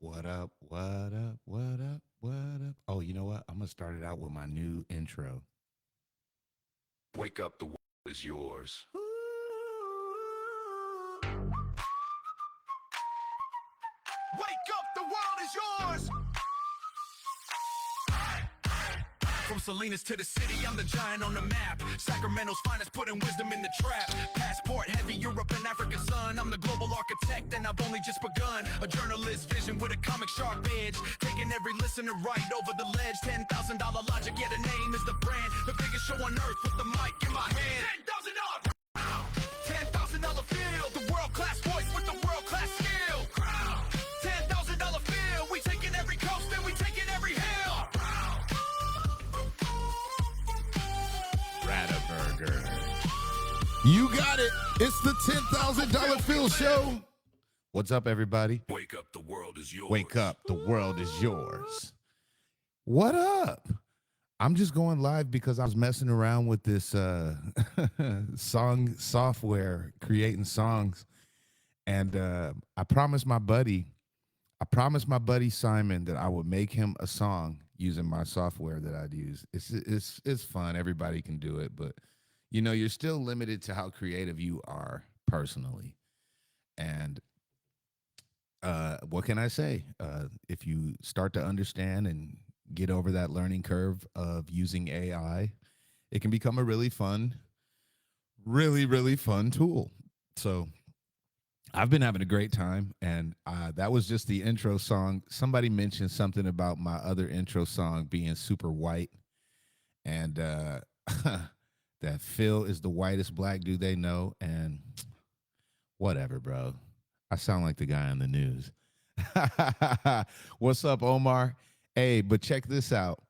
What up? What up? What up? What up? Oh, you know what? I'm gonna start it out with my new intro. Wake up, the world is yours. Wake up, the world is yours. From Salinas to the city, I'm the giant on the map. Sacramento's finest, putting wisdom in the trap. Passport heavy, Europe and Africa, son. I'm the global architect, and I've only just begun. A journalist vision with a comic sharp edge, taking every listener right over the ledge. $10,000 logic, yeah, the name is the brand. The biggest show on earth with the mic in my hand. $10,000, $10,000 field. The world-class voice with the world-class skill. $10,000 field. We taking every coast and we taking every hill. Rataburger. You got it. It's the $10,000 Phil Show. What's up, everybody? Wake up, the world is yours. Wake up, the world is yours. What up? I'm just going live because I was messing around with this song software, creating songs, and I promised my buddy Simon that I would make him a song using my software that I'd use. It's fun. Everybody can do it, but you know, you're still limited to how creative you are personally. And what can I say? If you start to understand and get over that learning curve of using AI, it can become a really fun tool. So I've been having a great time, and that was just the intro song. Somebody mentioned something about my other intro song being super white, and that Phil is the whitest black dude they know, and whatever, bro. I sound like the guy on the news. What's up, Omar? Hey, but check this out.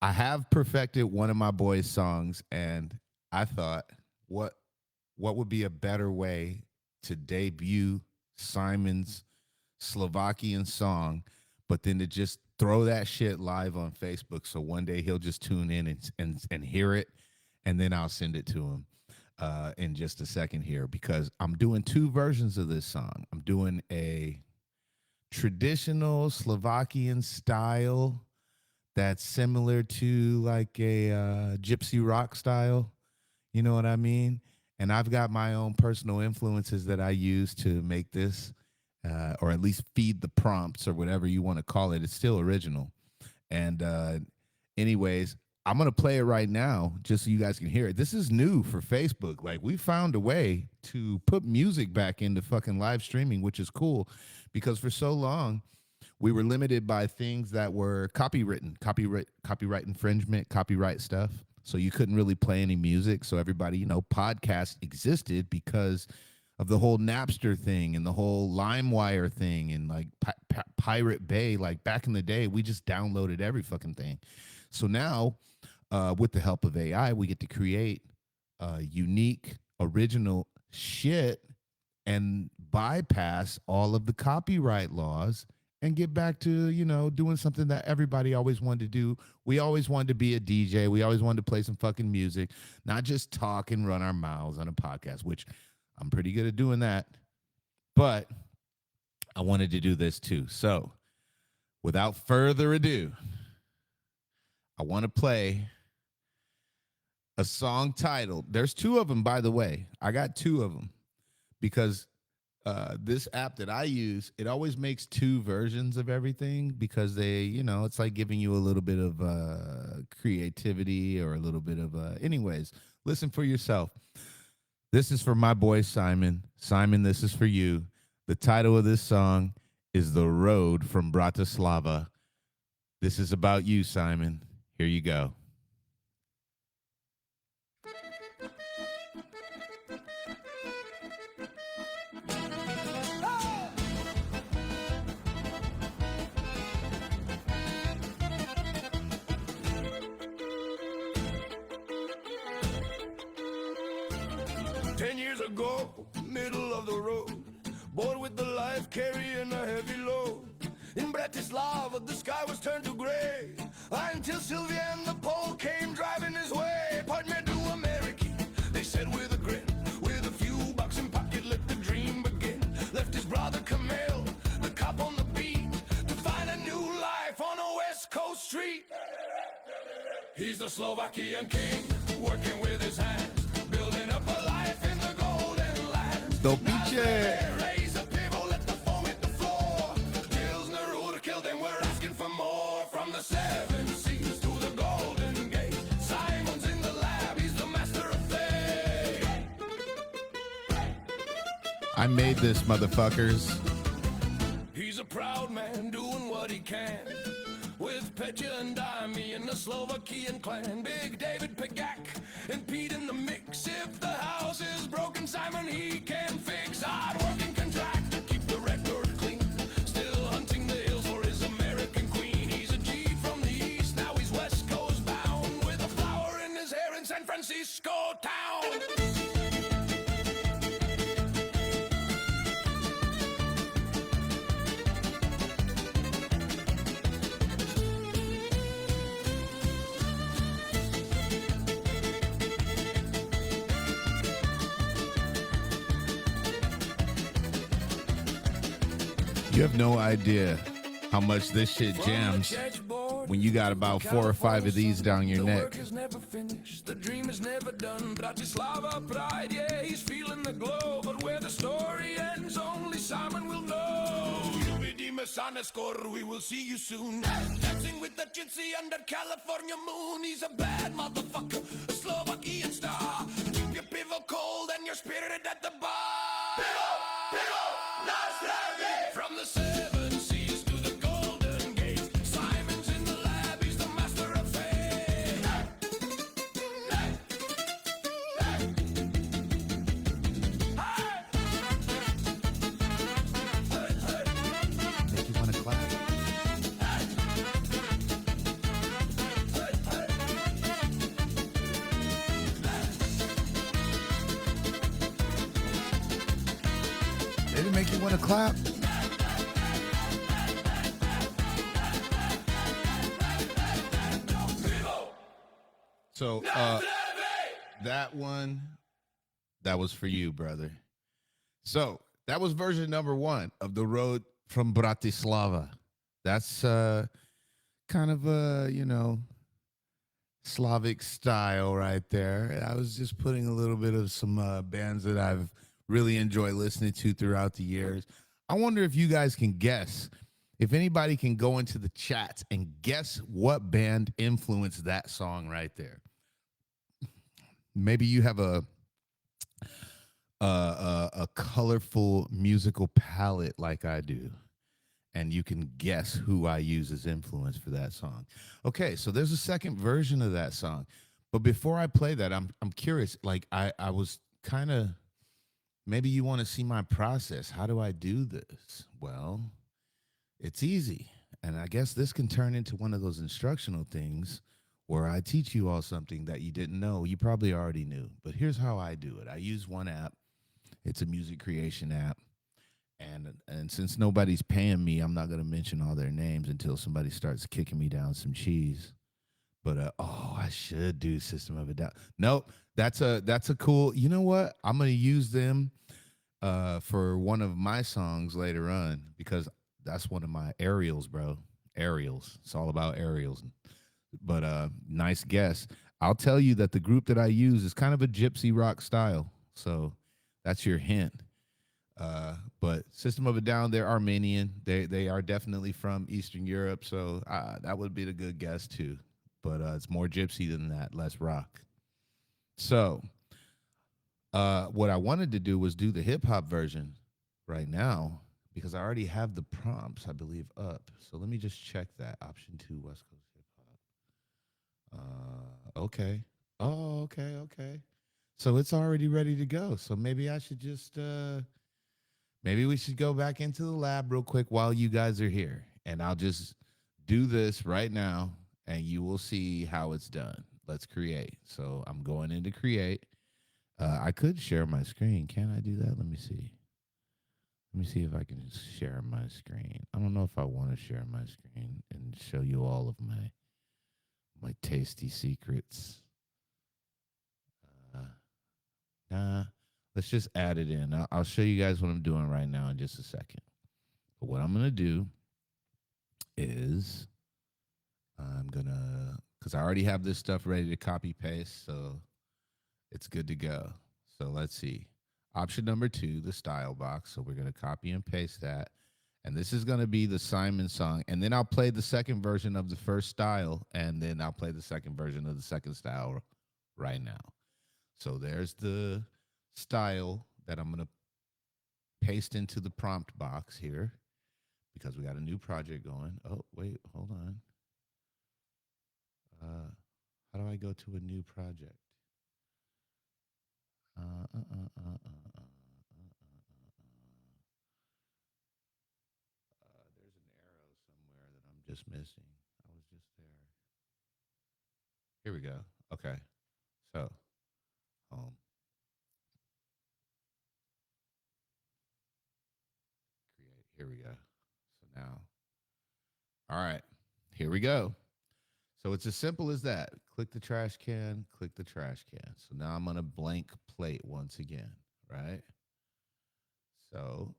I have perfected one of my boys' songs, and I thought, what would be a better way to debut Simon's Slovakian song, but then to just throw that shit live on Facebook, so one day he'll just tune in and hear it, and then I'll send it to him in just a second here, because I'm doing two versions of this song. I'm doing a traditional Slovakian style that's similar to like a gypsy rock style. You know what I mean? And I've got my own personal influences that I use to make this, or at least feed the prompts or whatever you want to call it. It's still original. And anyways, I'm going to play it right now just so you guys can hear it. This is new for Facebook. Like, we found a way to put music back into fucking live streaming, which is cool, because for so long we were limited by things that were copyright infringement, copyright stuff. So you couldn't really play any music. So everybody, you know, podcasts existed because of the whole Napster thing and the whole LimeWire thing and like Pirate Bay. Like back in the day, we just downloaded every fucking thing. So now, with the help of AI, we get to create unique, original shit and bypass all of the copyright laws and get back to, you know, doing something that everybody always wanted to do. We always wanted to be a DJ. We always wanted to play some fucking music, not just talk and run our mouths on a podcast, which I'm pretty good at doing that. But I wanted to do this too. So without further ado, I want to play a song titled, there's two of them, by the way. I got two of them because this app that I use, it always makes two versions of everything because they, you know, it's like giving you a little bit of creativity or a little bit of, anyways, listen for yourself. This is for my boy, Simon. Simon, this is for you. The title of this song is The Road from Bratislava. This is about you, Simon. Here you go. 10 years ago, middle of the road, bored with the life, carrying a heavy load. In Bratislava, the sky was turned to gray, until Sylvia and the pole came driving his way. Part me to America, they said with a grin, with a few bucks in pocket, let the dream begin. Left his brother Camille, the cop on the beat, West Coast street. He's the Slovakian king, working with his hands, building up a life in the golden land. Dopiche. Raise a table, let the foam hit the floor. Pilsner Ruhr killed them, we're asking for more. From the seven seas to the golden gate, Simon's in the lab, he's the master of fate. I made this, motherfuckers. He's a proud man doing what he can. With Petya and Dami in the Slovakian clan. Big David Pegak and Pete in the mix. If the house is broken, Simon he can fix. Hard-working contractor, keep the record clean. Still hunting the hills for his American queen. He's a G from the east, now he's West Coast bound. With a flower in his hair in San Francisco town. You have no idea how much this shit jams when you got about 4 or 5 of these down your The neck. work is never finished, the dream is never done. Bratislava pride, yeah, he's feeling the glow. But where the story ends, only Simon will know. Uvidíme sa neskôr, we will see you soon. Dancing with the Gypsy under California moon. He's a bad motherfucker, a Slovakian star. Keep your pivo cold and your spirit at the bar. Pivo, nazdravie! From the seven seas to the golden gate, Simon's in the lab, he's the master of fate. Make you want to clap. Did it make you want to clap? So, that one, that was for you, brother. So, that was version number 1 of The Road from Bratislava. That's kind of a, Slavic style right there. I was just putting a little bit of some bands that I've really enjoyed listening to throughout the years. I wonder if you guys can guess, if anybody can go into the chat and guess what band influenced that song right there. Maybe you have a colorful musical palette like I do, and you can guess who I use as influence for that song. Okay, so there's a second version of that song, but before I play that, I'm curious. Like I was kind of, maybe you want to see my process. How do I do this? Well, it's easy, and I guess this can turn into one of those instructional things where I teach you all something that you didn't know. You probably already knew, but here's how I do it. I use one app. It's a music creation app. And since nobody's paying me, I'm not going to mention all their names until somebody starts kicking me down some cheese. But I should do System of a Down. Nope, that's a cool. You know what? I'm going to use them for one of my songs later on, because that's one of my aerials, bro. Aerials. It's all about aerials. But nice guess. I'll tell you that the group that I use is kind of a gypsy rock style. So that's your hint. But System of a Down, they're Armenian. They are definitely from Eastern Europe. So that would be the good guess too. But it's more gypsy than that, less rock. So what I wanted to do was do the hip hop version right now, because I already have the prompts, I believe, up. So let me just check that. Option 2, West Coast hip hop. Okay. Oh, okay. So it's already ready to go. So maybe I should just, maybe we should go back into the lab real quick while you guys are here. And I'll just do this right now, and you will see how it's done. Let's create. So I'm going into create. I could share my screen. Can I do that? Let me see. Let me see if I can share my screen. I don't know if I want to share my screen and show you all of my tasty secrets. Nah, let's just add it in. I'll show you guys what I'm doing right now in just a second. But what I'm going to do is I'm gonna, because I already have this stuff ready to copy paste, so it's good to go. So let's see. Option number two, the style box. So we're gonna copy and paste that. And this is gonna be the Simon song. And then I'll play the second version of the first style, and then I'll play the second version of the second style right now. So there's the style that I'm gonna paste into the prompt box here because we got a new project going. Oh, wait, hold on. How do I go to a new project? Uh, uh, uh, uh, uh, uh, there's an arrow somewhere that I'm just missing. I was just there. Here we go. Okay. So, home, create. Here we go. So now, all right, here we go. So it's as simple as that. Click the trash can, click the trash can. So now I'm on a blank plate once again, right? So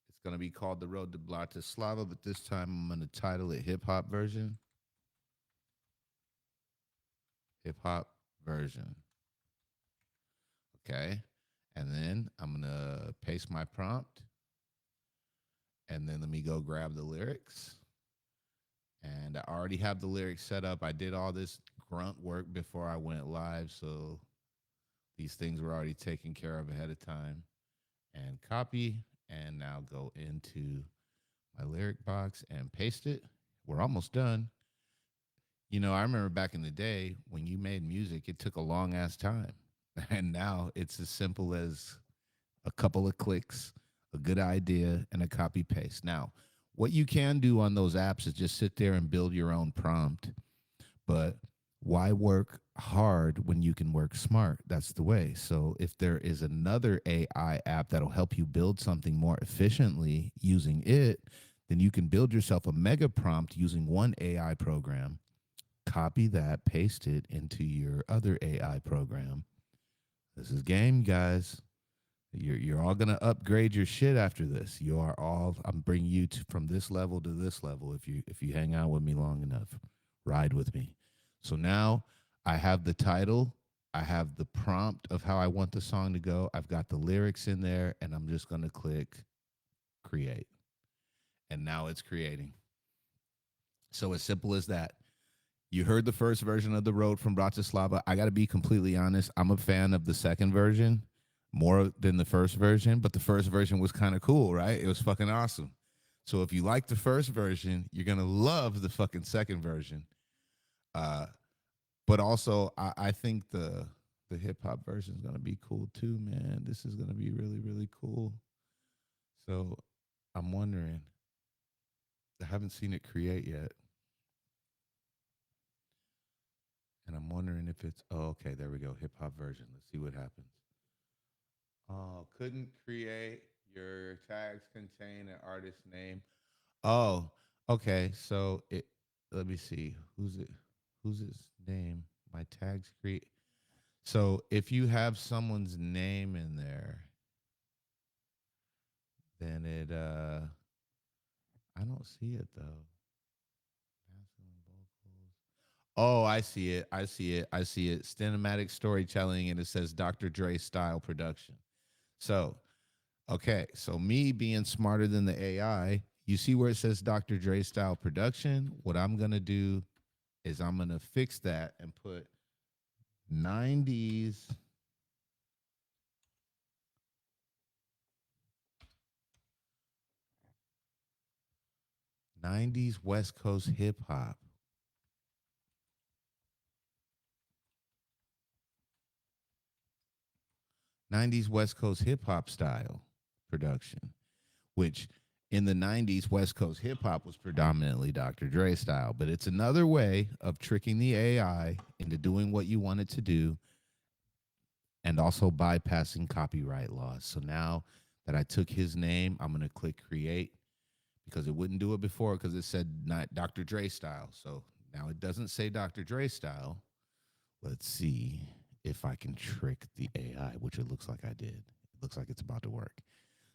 it's going to be called The Road to Bratislava, but this time I'm going to title it Hip Hop Version. Hip Hop Version. Okay. And then I'm going to paste my prompt. And then let me go grab the lyrics. And I already have the lyrics set up. I did all this grunt work before I went live. So these things were already taken care of ahead of time. And copy. And now go into my lyric box and paste it. We're almost done. You know, I remember back in the day when you made music, it took a long ass time. And now it's as simple as a couple of clicks, a good idea, and a copy paste. Now, what you can do on those apps is just sit there and build your own prompt. But why work hard when you can work smart? That's the way. So if there is another AI app that'll help you build something more efficiently using it, then you can build yourself a mega prompt using one AI program, copy that, paste it into your other AI program. This is game, guys. You're all gonna upgrade your shit after this. You are all. I'm bringing you from this level to this level. If you hang out with me long enough, ride with me. So now I have the title. I have the prompt of how I want the song to go. I've got the lyrics in there, and I'm just gonna click create. And now it's creating. So as simple as that. You heard the first version of The Road from Bratislava. I got to be completely honest. I'm a fan of the second version more than the first version, but the first version was kind of cool, right? It was fucking awesome. So if you like the first version, you're going to love the fucking second version. Uh, but also, I think the hip hop version is going to be cool too, man. This is going to be really, really cool. So I'm wondering, I haven't seen it create yet. And I'm wondering if it's, oh, okay, there we go, hip hop version. Let's see what happens. Oh, couldn't create. Your tags contain an artist name. Oh, okay. So it. Let me see. Who's it? Who's his name? My tags create. So if you have someone's name in there, then it. I don't see it though. Oh, I see it. I see it. I see it. Cinematic storytelling, and it says Dr. Dre style production. So, okay. So, me being smarter than the AI, you see where it says Dr. Dre style production? What I'm going to do is I'm going to fix that and put 90s. 90s West Coast hip hop. 90s West Coast hip hop style production, which in the 90s, West Coast hip hop was predominantly Dr. Dre style, but it's another way of tricking the AI into doing what you want it to do and also bypassing copyright laws. So now that I took his name, I'm going to click create because it wouldn't do it before because it said not Dr. Dre style. So now it doesn't say Dr. Dre style. Let's see if I can trick the AI, which it looks like I did. It looks like it's about to work.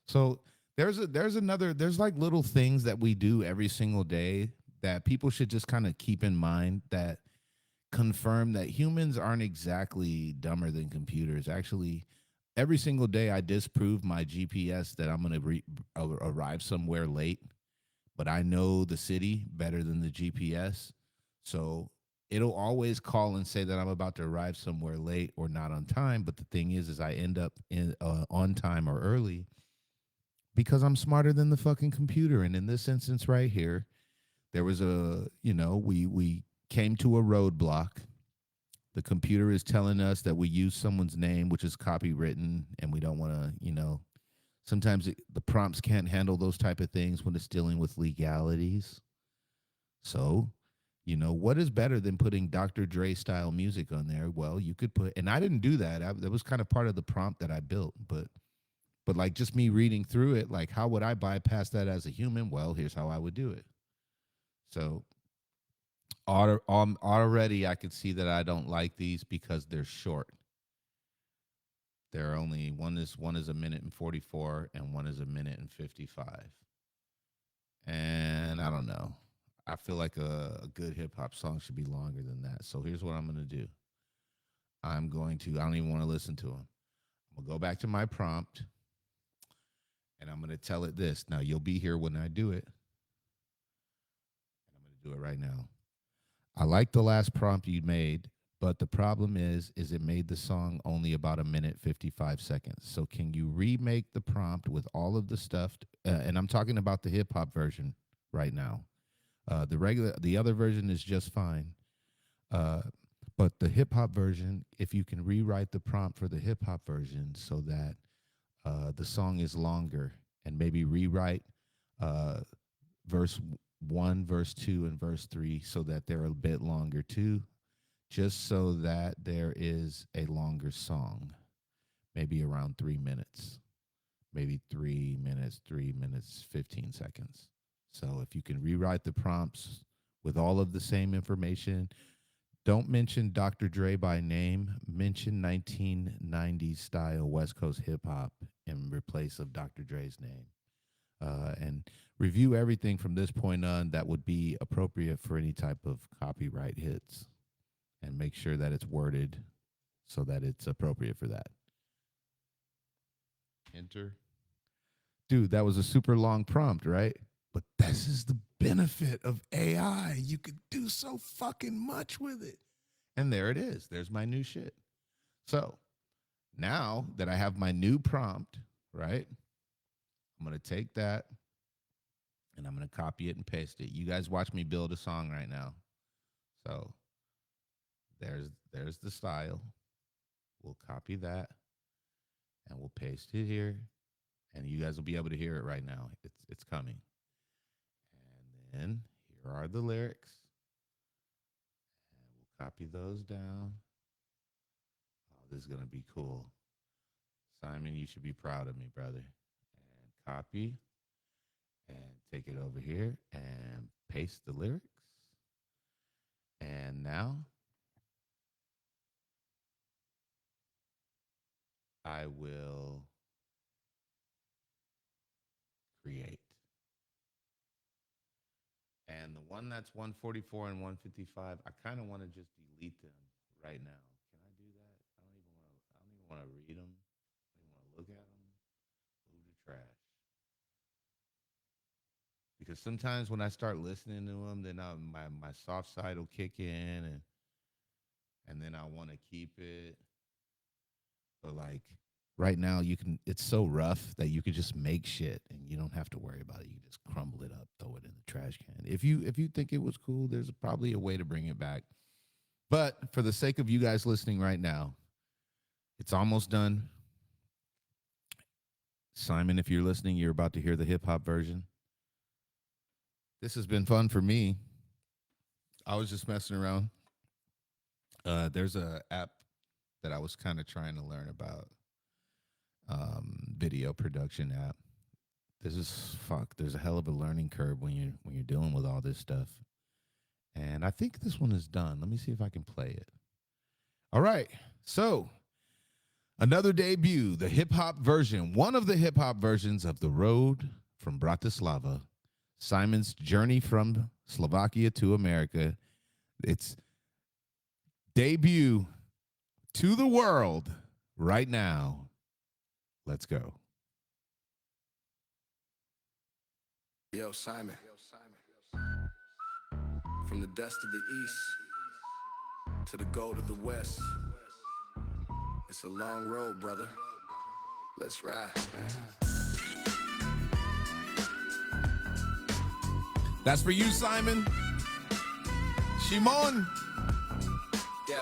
So there's like little things that we do every single day that people should just kind of keep in mind that confirm that humans aren't exactly dumber than computers. Actually, every single day I disprove my GPS that I'm going to arrive somewhere late, but I know the city better than the GPS. So it'll always call and say that I'm about to arrive somewhere late or not on time. But the thing is I end up on time or early because I'm smarter than the fucking computer. And in this instance right here, there was we came to a roadblock. The computer is telling us that we use someone's name, which is copywritten, and we don't want to, sometimes the prompts can't handle those type of things when it's dealing with legalities. So, what is better than putting Dr. Dre style music on there? Well, you could put, and I didn't do that. That was kind of part of the prompt that I built, but like just me reading through it, like how would I bypass that as a human? Well, here's how I would do it. So already I could see that I don't like these because they're short. They're only one is a minute and 44 and one is a minute and 55. And I don't know. I feel like a good hip hop song should be longer than that. So here's what I'm going to do. I don't even want to listen to them. I'm going to go back to my prompt and I'm going to tell it this. Now you'll be here when I do it. I'm going to do it right now. I like the last prompt you made, but the problem is it made the song only about a minute 55 seconds. So can you remake the prompt with all of the stuff? And I'm talking about the hip hop version right now. The other version is just fine. But the hip hop version, if you can rewrite the prompt for the hip hop version so that the song is longer, and maybe rewrite verse 1, verse 2, and verse 3 so that they're a bit longer too, just so that there is a longer song, maybe around 3 minutes, maybe 3 minutes, 15 seconds. So if you can rewrite the prompts with all of the same information, don't mention Dr. Dre by name, mention 1990s style West Coast hip hop in replace of Dr. Dre's name. And review everything from this point on that would be appropriate for any type of copyright hits, and make sure that it's worded so that it's appropriate for that. Enter. Dude, that was a super long prompt, right? But this is the benefit of AI. You could do so fucking much with it. And there it is. There's my new shit. So now that I have my new prompt, right? I'm going to take that and I'm going to copy it and paste it. You guys watch me build a song right now. So there's the style. We'll copy that and we'll paste it here. And you guys will be able to hear it right now. It's coming. And then here are the lyrics. And we'll copy those down. Oh, this is going to be cool. Simon, you should be proud of me, brother. And copy and take it over here and paste the lyrics. And now I will create. And the one that's 144 and 155, I kind of want to just delete them right now. Can I do that? I don't even want to read them. I don't even want to look at them. Move the trash. Because sometimes when I start listening to them, then my soft side will kick in, and then I want to keep it. But like right now, it's so rough that you could just make shit and you don't have to worry about it. You just crumble it up, throw it in the trash can. If you think it was cool, there's probably a way to bring it back. But for the sake of you guys listening right now, it's almost done. Simon, if you're listening, you're about to hear the hip hop version. This has been fun for me. I was just messing around. There's a app that I was kind of trying to learn about. Video production app. There's a hell of a learning curve when you're dealing with all this stuff. And I think this one is done. Let me see if I can play it. All right. So another debut, the hip hop version, one of the hip hop versions of The Road from Bratislava, Simon's journey from Slovakia to America. It's debut to the world right now. Let's go. Yo, Simon. From the dust of the east to the gold of the west. It's a long road, brother. Let's ride. That's for you, Simon. Shimon. Yeah.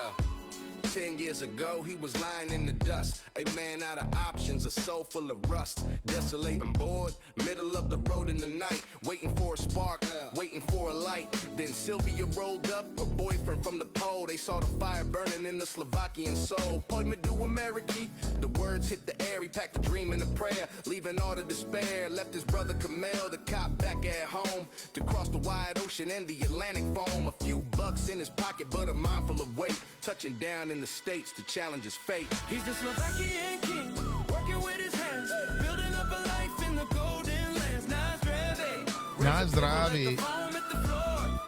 10 years ago, he was lying in the dust. A man out of options, a soul full of rust. Desolate and bored, middle of the road in the night. Waiting for a spark, waiting for a light. Then Sylvia rolled up, her boyfriend from the pole. They saw the fire burning in the Slovakian soul. Point me to America. The words hit the air, he packed a dream and a prayer. Leaving all the despair, left his brother Kamel, the cop back at home. To cross the wide ocean and the Atlantic foam. A few bucks in his pocket, but a mind full of weight. Touching down in the States to challenge his fate. He's the Slovakian king, working with his hands, building up a life in the golden lands. Nazdravi.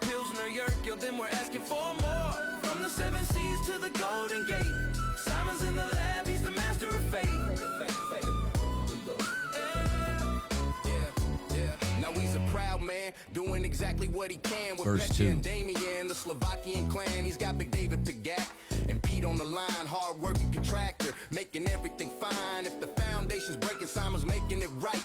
Pilsner Yerkil, then we're asking for more. From the seven seas to the Golden Gate. Simon's in the lab, he's the master of fate. Now he's a proud man, doing exactly what he can with Verse Petya 2. and Damien, the Slovakian clan. He's got Big David Pigat and Pete on the line, hard-working contractor, making everything fine. If the foundation's breaking, Simon's making it right.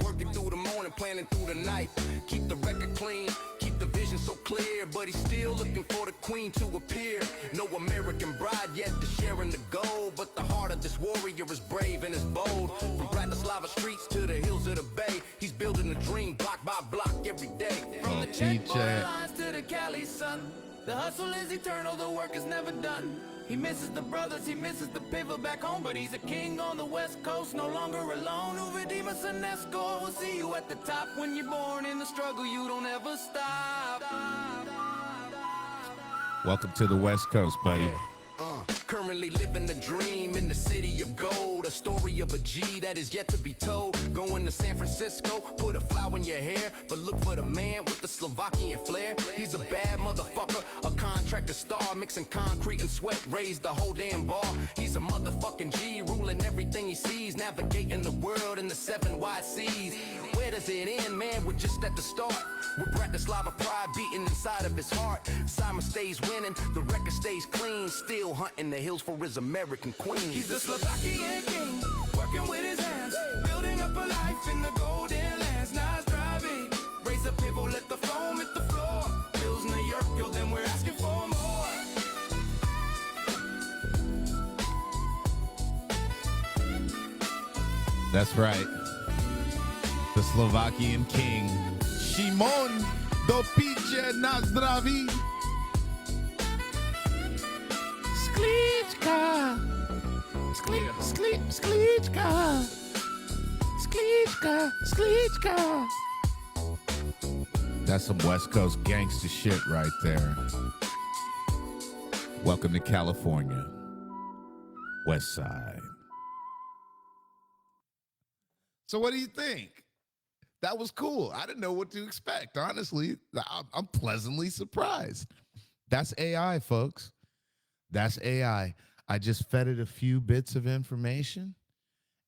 Working through the morning, planning through the night. Keep the record clean, keep the vision so clear, but he's still looking for the queen to appear. No American bride yet to share in the gold, but the heart of this warrior is brave and is bold. From Bratislava streets to the hills of the bay, he's building a dream block by block every day. From the checkpoint lines to the Cali sun, the hustle is eternal, the work is never done. He misses the brothers, he misses the people back home, but he's a king on the west coast, no longer alone. Uvidima Senesco, we'll see you at the top. When you're born in the struggle, you don't ever stop. Welcome to the West Coast, buddy. Currently living the dream in the city of gold. A story of a G that is yet to be told. Going to San Francisco, put a flower in your hair, but look for the man with the Slovakian flair. He's a bad motherfucker, a contractor star, mixing concrete and sweat, raised the whole damn bar. He's a motherfucking G, ruling everything he sees, navigating the world in the seven wide seas. Where does it end, man? We're just at the start. With Bratislava pride beating inside of his heart. Simon stays winning, the record stays clean, still hunting the hills for his American queen. He's the Slovakian king, working with his hands, building up a life in the golden lands. Nice driving, raise the people, let the foam hit the floor. Pilsner Yerkil, then we're asking for more. That's right. The Slovakian king, Shimon Dopice Nazdravi. Sklička. Sklička. Sklička. Sklička. that's some West Coast gangster shit right there. Welcome to California, West Side. So what do you think? That was cool. I didn't know what to expect. Honestly, I'm pleasantly surprised. That's AI, folks. That's AI. I just fed it a few bits of information,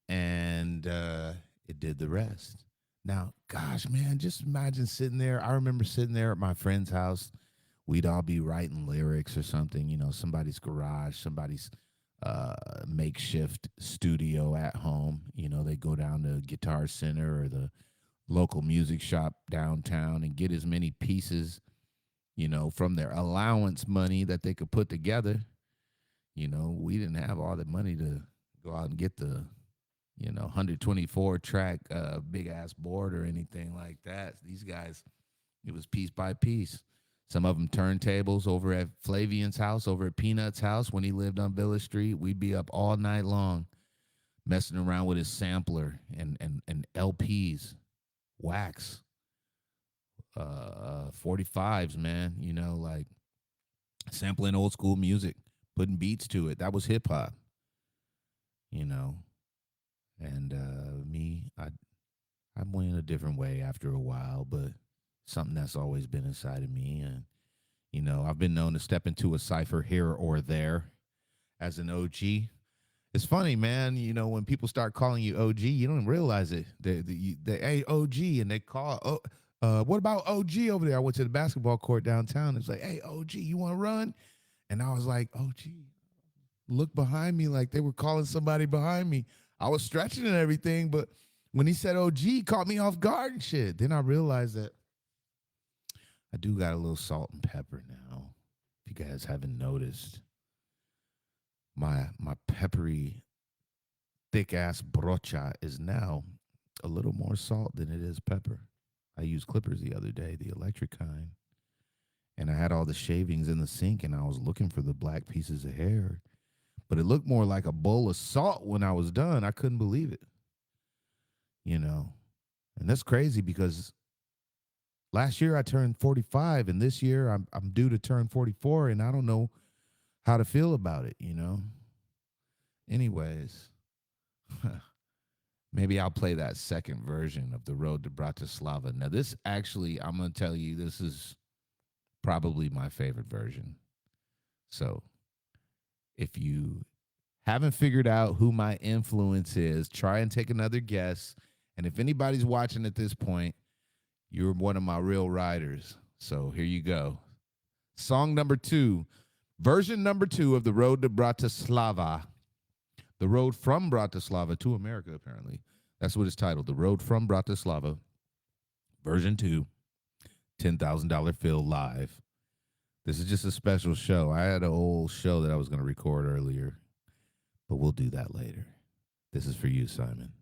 and it did the rest. Now, gosh, man, just imagine sitting there. I remember sitting there at my friend's house. We'd all be writing lyrics or something, you know, somebody's garage, somebody's makeshift studio at home. You know, they go down to Guitar Center or the local music shop downtown and get as many pieces, you know, from their allowance money that they could put together. You know, we didn't have all the money to go out and get the, you know, 124 track big ass board or anything like that. These guys, it was piece by piece. Some of them turntables over at Flavian's house, over at Peanut's house when he lived on Villa Street. We'd be up all night long messing around with his sampler and LPs, wax, 45s, man, you know, like sampling old school music, putting beats to it. That was hip hop, you know. And I went a different way after a while, but something that's always been inside of me. And, I've been known to step into a cipher here or there as an OG. It's funny, man. When people start calling you OG, you don't realize it. Hey, OG, and they call, what about OG over there? I went to the basketball court downtown. It's like, hey, OG, you want to run? And I was like, OG, look behind me like they were calling somebody behind me. I was stretching and everything, but when he said OG, caught me off guard and shit. Then I realized that I do got a little salt and pepper now. If you guys haven't noticed, my peppery, thick ass brocha is now a little more salt than it is pepper. I used clippers the other day, the electric kind, and I had all the shavings in the sink, and I was looking for the black pieces of hair, but it looked more like a bowl of salt when I was done. I couldn't believe it, and that's crazy because last year I turned 45, and this year I'm due to turn 44, and I don't know how to feel about it, Anyways, maybe I'll play that second version of The Road to Bratislava. Now, this actually, I'm going to tell you, this is probably my favorite version. So, if you haven't figured out who my influence is, try and take another guess. And if anybody's watching at this point, you're one of my real riders. So, here you go. Song number 2, version number 2 of The Road to Bratislava. The Road from Bratislava to America, apparently. That's what it's titled, The Road from Bratislava, version 2, $10,000 Phil live. This is just a special show. I had an old show that I was going to record earlier, but we'll do that later. This is for you, Simon.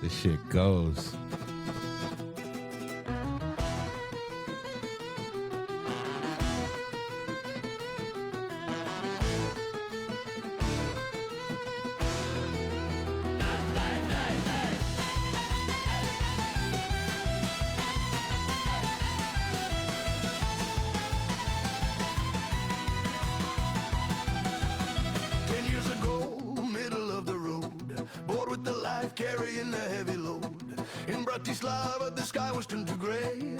This shit goes. Carrying a heavy load. In Bratislava, the sky was turned to gray,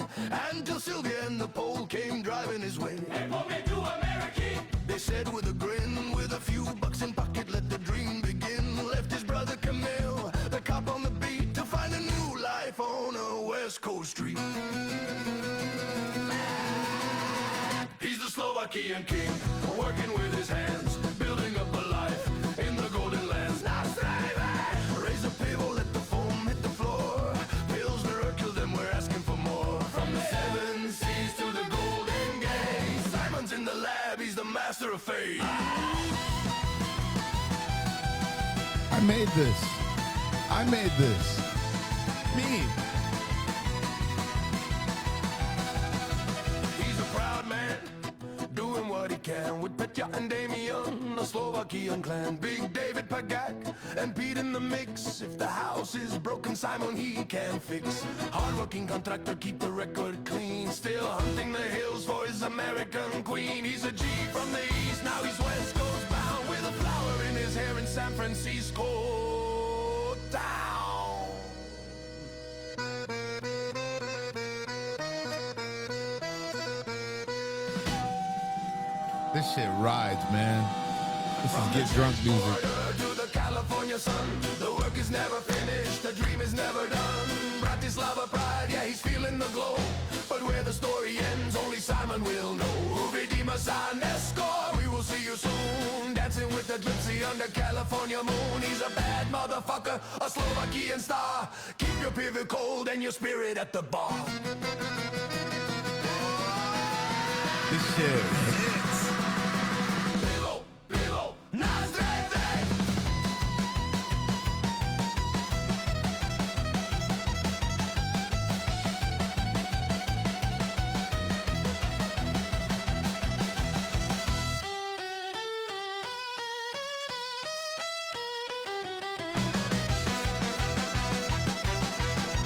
until Sylvia and the pole came driving his way. Hey, pull me to America! They said with a grin, with a few bucks in pocket, let the dream begin. Left his brother Camille, the cop on the beat, to find a new life on a West Coast street. He's the Slovakian king, working with his hands, building up a life in the golden lands. Now raise a payroll, let the foam hit the floor. Pilsner killed them, we're asking for more. From the 7 seas to the Golden Gate, Simon's in the lab, he's the master of fate. I made this. Me. He's a proud man, doing what he can with Petya and Damian, the Slovakian clan. Big David Pagak and Pete in the mix. If the house is broken, Simon he can fix. Hard-working contractor, keep the record clean. Still hunting the hills for his American queen. He's a G from the east, now he's West Coast bound, with a flower in his hair in San Francisco town. This shit rides, man. This is get drunk music. To the California sun, the work is never finished, the dream is never done. Bratislava pride, yeah, he's feeling the glow. But where the story ends, only Simon will know. Uvidima sa Nesco, we will see you soon. Dancing with the gypsy under California moon. He's a bad motherfucker, a Slovakian star. Keep your pivot cold and your spirit at the bar. This shit.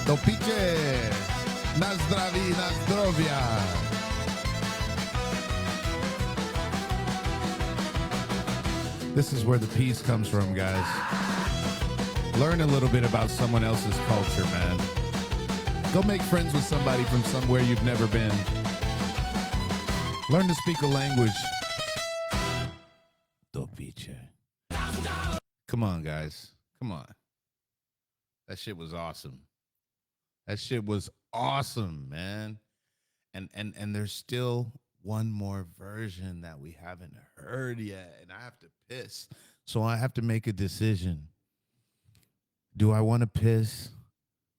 Do picie, na zdraví, na zdrovia. This is where the peace comes from, guys. Learn a little bit about someone else's culture, man. Go make friends with somebody from somewhere you've never been. Learn to speak a language. Come on, guys. Come on. That shit was awesome. That shit was awesome, man. And there's still one more version that we haven't heard yet, and I have to piss. So I have to make a decision. Do I want to piss,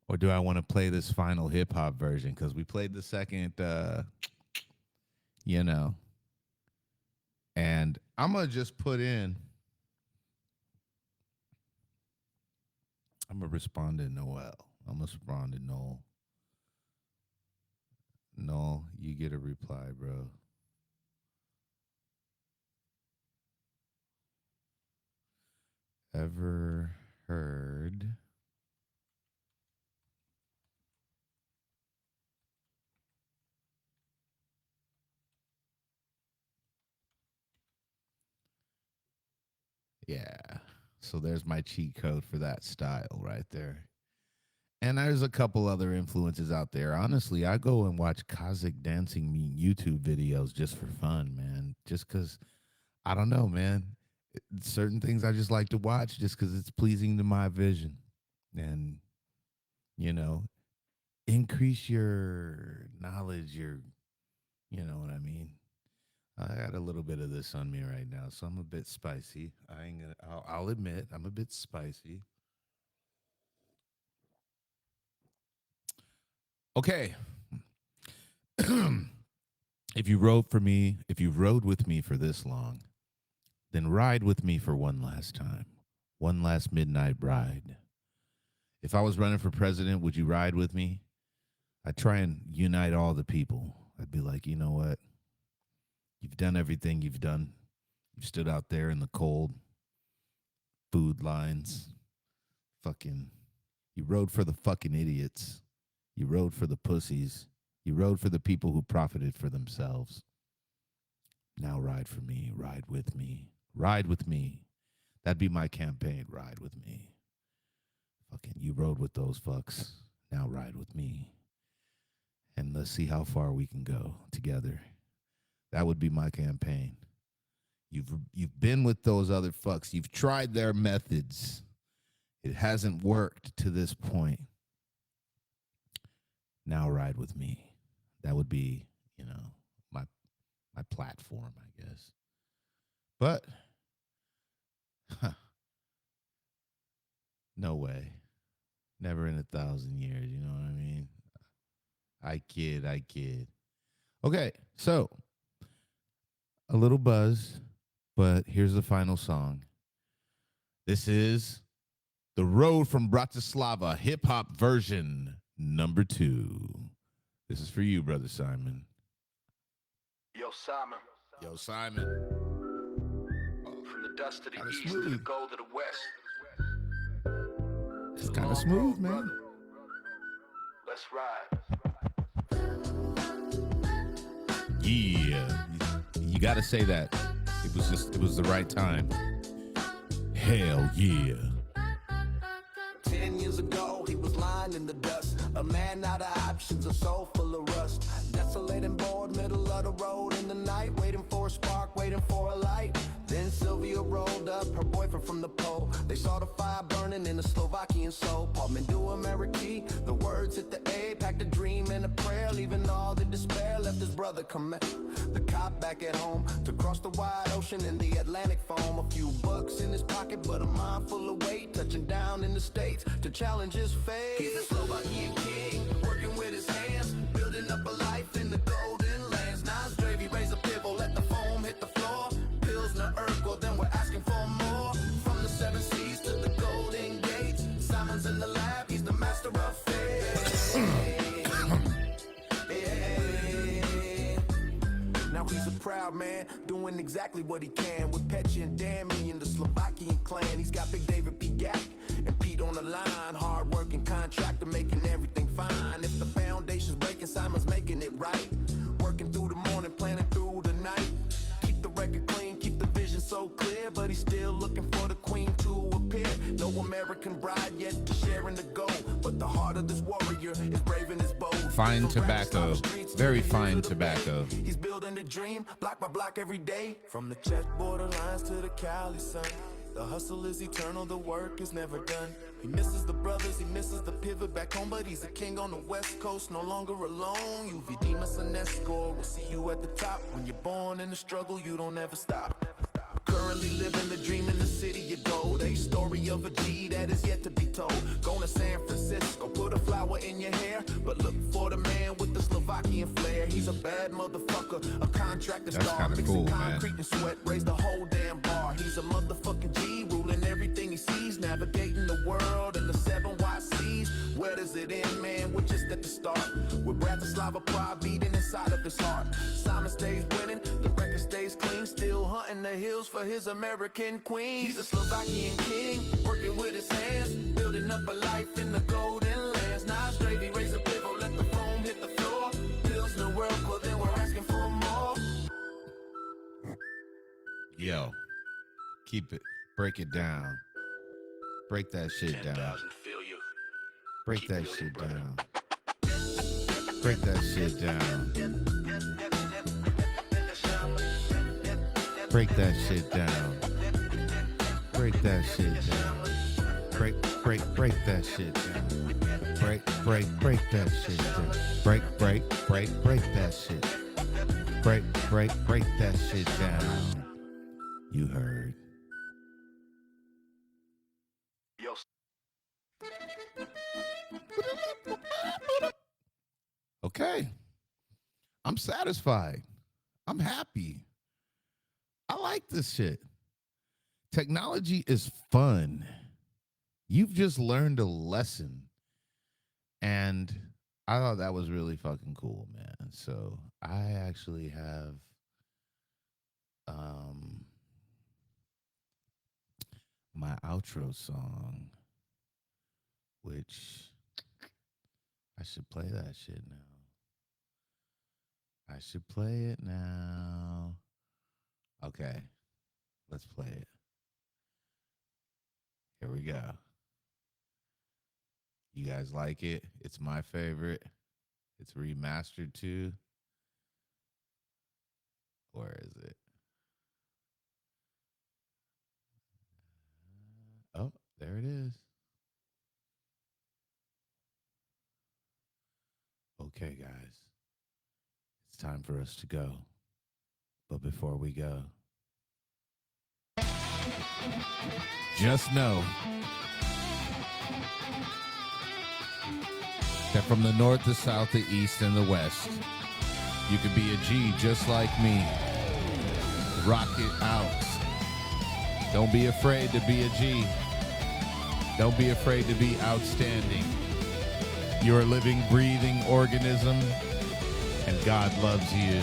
or do I want to play this final hip hop version? Because we played the second, and I'm gonna just put in. I'm gonna respond to Noel. I'm gonna respond to Noel. No, you get a reply, bro. Ever heard yeah. So there's my cheat code for that style right there. And there's a couple other influences out there. Honestly, I go and watch Kazakh dancing YouTube videos just for fun, man. Just because, I don't know, man. Certain things I just like to watch just because it's pleasing to my vision. And, increase your knowledge, you know what I mean? I got a little bit of this on me right now, so I'm a bit spicy. I'll admit, I'm a bit spicy. Okay. If you rode with me for this long, then ride with me for one last time. One last midnight ride. If I was running for president, would you ride with me? I'd try and unite all the people. I'd be like, you know what? You've done everything you've done. You stood out there in the cold, food lines. You rode for the fucking idiots. You rode for the pussies. You rode for the people who profited for themselves. Now ride for me. Ride with me. Ride with me. That'd be my campaign. Ride with me. You rode with those fucks. Now ride with me. And let's see how far we can go together. That would be my campaign. You've been with those other fucks. You've tried their methods. It hasn't worked to this point. Now ride with me. That would be, my platform, I guess. But no way. Never in 1,000 years, you know what I mean? I kid. Okay, so a little buzz, but here's the final song. This is The Road from Bratislava, hip-hop version number 2. This is for you, Brother Simon. Yo, Simon. From the dust to the Kinda east, smooth. to the gold to the west. It's kind of smooth, man. Let's ride. Yeah. You got to say that. It was the right time. Hell yeah. 10 years ago, he was lying in the dust. A man out of options, a soul full of rust. Desolate and bored, middle of the road in the night. Waiting for a spark, waiting for a light. Then Sylvia rolled up, her boyfriend from the pole. They saw the fire burning in the Slovakian soul. Apartment do American, the words hit the A. Packed a dream and a prayer, leaving all the despair. Left his brother commit. The cop back at home, to cross the wide ocean in the Atlantic foam. A few bucks in his pocket, but a mind full of weight. Touching down in the States to challenge his fate. He's a Slovakian king, working with his hands, building up a life in the golden lands. Nas Dravy raise a pivot, let the foam hit the floor. Pilsner Urkel, then we're asking for more. From the 7 seas to the Golden Gates, Simon's in the lab, he's the master of fate. Now he's a proud man, doing exactly what he can. With Petchy and Dammy and the Slovakian clan. He's got Big David P. Gak and Pete on the line. Hard working contractor, making everything fine. If the foundation's breaking, Simon's making it right. Working through the morning, planning through the night. Keep the record clean, keep the vision so clear, but he still still looking for the queen to appear. No American bride yet to share in the gold, but the heart of this warrior is brave and is bold. Fine tobacco, very fine tobacco. He's building a dream, block by block every day. From the chessboard lines to the Cali sun, the hustle is eternal, the work is never done. He misses the brothers, he misses the pivot back home, but he's a king on the West Coast, no longer alone. You Dimas and Escort, we'll see you at the top. When you're born in the struggle, you don't ever stop. Currently living the dream in the city of gold, a story of a G that is yet to be told. Going to San Francisco, put a flower in your hair, but look for the man with the Slovakian flair. He's a bad motherfucker, a contractor star, kinda mixing cool, man. concrete and sweat, raise the whole damn bar. He's a motherfucking G, ruling everything he sees, navigating the world in the 7 wide seas. Where does it end, man? We're just at the start. With Bratislava pride beating inside of his heart. Simon stays winning, the record stays clean, still hunting the hills for his American queen. He's a Slovakian king, working with his hands, building up a life in the golden lands. Now straight, he raise a pivot, let the foam hit the floor. Pills in the world, well then we're asking for more. Yo, keep it, break it down. Break that shit down. 10,000 feel you. Break that shit down. Break that shit down. Break that shit down. Break that shit down. Break that shit down. Break that shit down. Break that shit. Break that shit down. You heard. Okay. I'm satisfied. I'm happy. I like this shit. Technology is fun. You've just learned a lesson. And I thought that was really fucking cool, man. So I actually have my outro song, which I should play that shit now. I should play it now. Okay, let's play it. Here we go. You guys like it? It's my favorite. It's remastered too. Where is it? Oh, there it is. Okay, guys. It's time for us to go. But before we go, just know that from the north, the south, the east, and the west, you could be a G just like me. Rock it out. Don't be afraid to be a G. Don't be afraid to be outstanding. You're a living, breathing organism, and God loves you.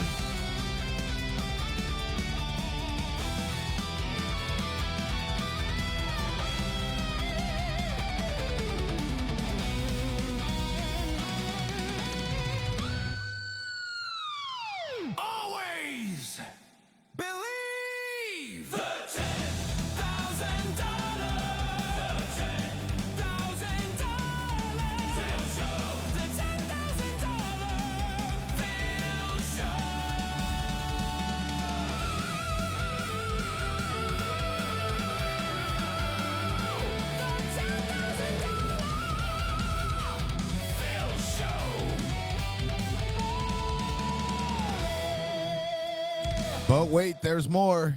Always believe the $10,000. The $10,000 Bill Show. The $10,000 Bill Show. Bill Show. But wait, there's more.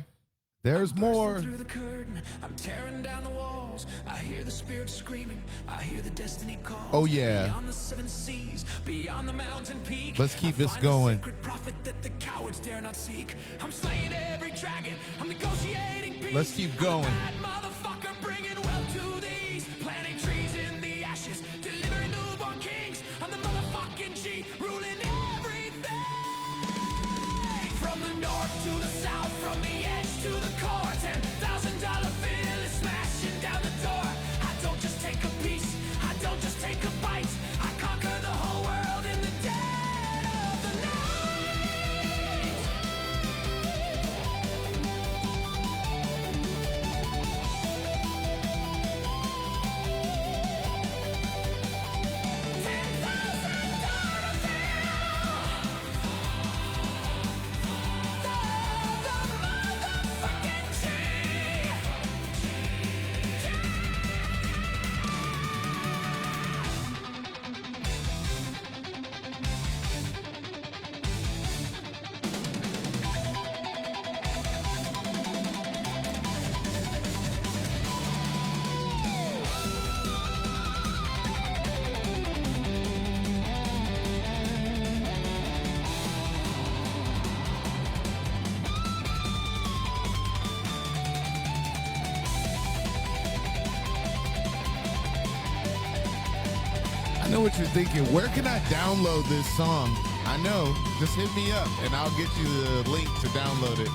There's more. Through the curtain, I'm tearing down the walls. I hear the spirits screaming. I hear the destiny call. Oh, yeah. Beyond the 7 seas, beyond the mountain peak. Let's keep I this find going. The sacred prophet that the cowards dare not seek. I'm slaying every dragon. I'm negotiating peace. Let's keep going. I'm a bad motherfucker bringing wealth to these. Planting trees in the ashes, delivering newborn kings. I'm the motherfucking G, ruling everything. From the north to the south, from the edge to the core. $10,000 bill is smashing down the door. I don't just take a piece, I don't just take a bite. I conquer the whole world in the dead of the night. know what you're thinking. Where can I download this song? I know. Just hit me up and I'll get you the link to download it.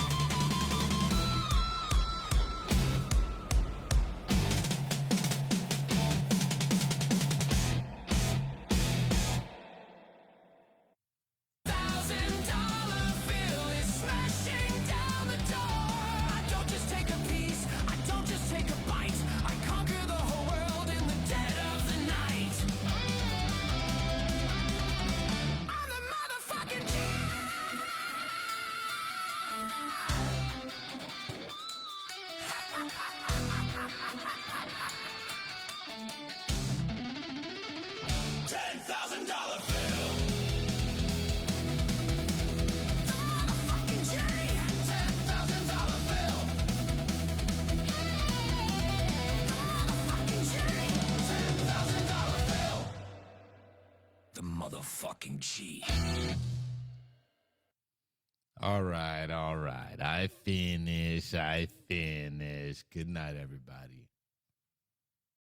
$10,000 bill. The motherfucking G. All right. I finish. Good night, everybody.